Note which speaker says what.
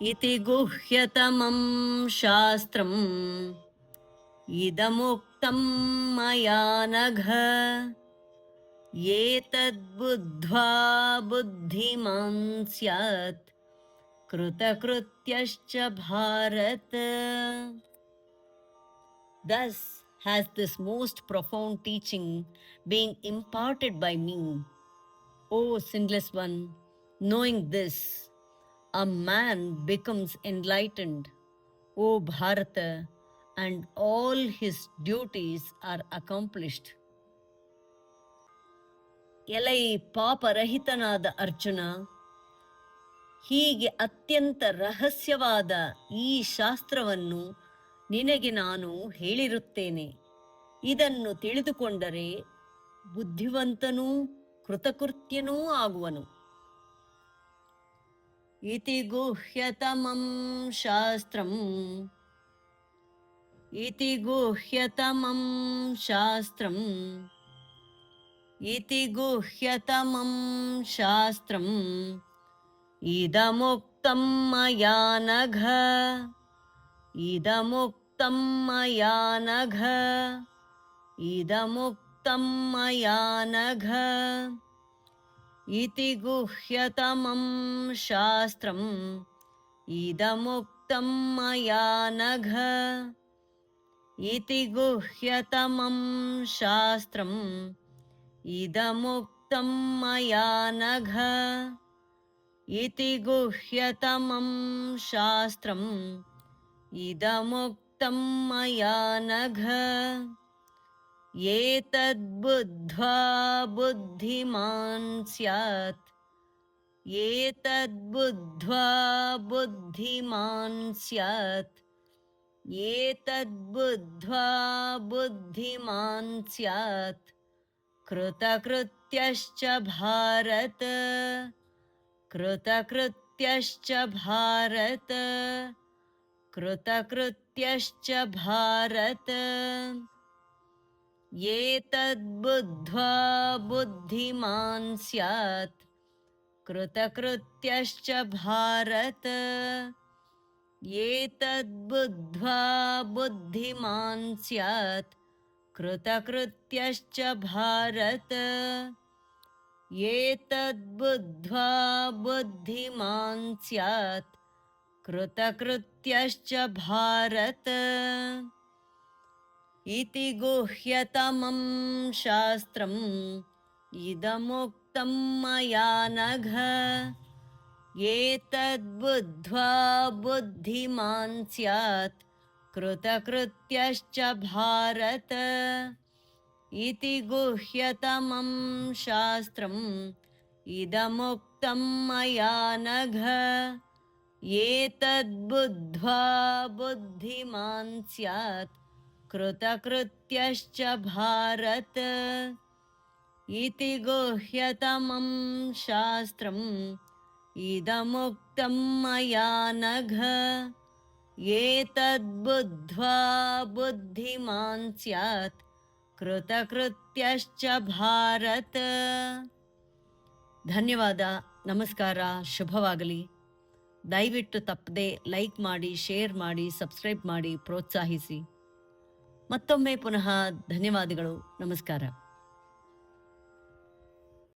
Speaker 1: इति गुह्यतमं शास्त्रम् इदमुक्तं मया नघ एतद्बुद्ध्वा बुद्धिमान् स्यात् कृतकृत्यश्च Bharata. Thus has this most profound teaching been imparted by me, O sinless one. Knowing this, a man becomes enlightened, O Bharata, and all his duties are accomplished. ಎಲೈ ಪಾಪರಹಿತನಾದ ಅರ್ಜುನ, ಹೀಗೆ ಅತ್ಯಂತ ರಹಸ್ಯವಾದ ಈ ಶಾಸ್ತ್ರವನ್ನು ನಿನಗೆ ನಾನು ಹೇಳಿರುತ್ತೇನೆ. ಇದನ್ನು ತಿಳಿದುಕೊಂಡರೆ ಬುದ್ಧಿವಂತನೂ ಕೃತಕೃತ್ಯನೂ ಆಗುವನು. ಇತಿ ಗುಹ್ಯತಮಂ ಶಾಸ್ತ್ರಂ ಇತಿ ಗುಹ್ಯತಮಂ ಶಾಸ್ತ್ರಂ ಇತಿ ಗುಹ್ಯತಮಂ ಶಾಸ್ತ್ರಂ ಇದಮುಕ್ತಂ ಮಯಾ ನಘ ಇದಮುಕ್ತಂ ಮಯಾ ನಘ ಇದಮುಕ್ತಂ ಮಯಾ ನಘ ಇತಿ ಗುಹ್ಯತಮಂ ಶಾಸ್ತ್ರಂ ಇದಮುಕ್ತಂ ಮಯಾ ನಘ ಇತಿ ಗುಹ್ಯತಮಂ ಶಾಸ್ತ್ರಂ ಇದಮುಕ್ತಂ ಮಯಾ ನಘ ಇತಿ ಗುಹ್ಯತಮಂ ಶಾಸ್ತ್ರಂ ಇದಮುಕ್ತಂ ಮಯಾ ನಘ ಏತದ್ಬುದ್ಧ್ವಾ ಬುದ್ಧಿಮಾನ್ ಸ್ಯಾತ್ ಏತದ್ಬುದ್ಧ್ವಾ ಬುದ್ಧಿಮಾನ್ ಸ್ಯಾತ್ ಏತದ್ಬುದ್ಧ್ವಾ ಬುದ್ಧಿಮಾನ್ ಸ್ಯಾತ್ ಕೃತಕೃತ್ಯಶ್ಚ ಭಾರತ ಕೃತಕೃತ್ಯಶ್ಚ ಭಾರತ ಕೃತಕೃತ್ಯಶ್ಚ ಭಾರತ ಏತದ್ಬುದ್ಧ್ವಾ ಬುದ್ಧಿಮಾನ್ ಸ್ಯಾತ್ ಕೃತಕೃತ್ಯಶ್ಚ ಭಾರತ ಏತದ್ಬುದ್ಧ್ವಾ ಬುದ್ಧಿಮಾನ್ ಸ್ಯಾತ್ ಕೃತಕೃತ್ಯಶ್ಚ ಭಾರತ ಏತದ್ಬುದ್ಧ್ವಾ ಬುದ್ಧಿಮಾನ್ ಸ್ಯಾತ್ ಕೃತಕೃತ್ಯಶ್ಚ ಭಾರತ. ಇತಿ ಗುಹ್ಯತಮಂ ಶಾಸ್ತ್ರಂ ಇದಮುಕ್ತಂ ಮಯಾ ನಘ ಏತದ್ಬುದ್ಧ್ವಾ ಬುದ್ಧಿಮಾನ್ ಸ್ಯಾತ್ ಕೃತಕೃತ್ಯಶ್ಚ ಭಾರತ. ಇತಿ ಗುಹ್ಯತಮಂ ಶಾಸ್ತ್ರಂ ಇದಮುಕ್ತಂ ಮಯಾ ನಘ ಏತದ್ಬುದ್ಧ್ವಾ ಬುದ್ಧಿಮಾನ್ ಸ್ಯಾತ್ ಕೃತಕೃತ್ಯಶ್ಚ ಭಾರತ. ಇತಿ ಗುಹ್ಯತಮಂ ಶಾಸ್ತ್ರಂ ಇದಮುಕ್ತಂ ಮಯಾ ನಘ ಏತದ್ಬುದ್ಧ್ವಾ ಬುದ್ಧಿಮಾನ್ ಸ್ಯಾತ್ ಕೃತಕೃತ್ಯಶ್ಚ ಭಾರತ. ಧನ್ಯವಾದ. ನಮಸ್ಕಾರ. ಶುಭವಾಗಲಿ. ದಯವಿಟ್ಟು ತಪ್ಪದೆ ಲೈಕ್ ಮಾಡಿ, ಶೇರ್ ಮಾಡಿ, ಸಬ್ಸ್ಕ್ರೈಬ್ ಮಾಡಿ ಪ್ರೋತ್ಸಾಹಿಸಿ. ಮತ್ತೊಮ್ಮೆ ಪುನಃ ಧನ್ಯವಾದಗಳು. ನಮಸ್ಕಾರ.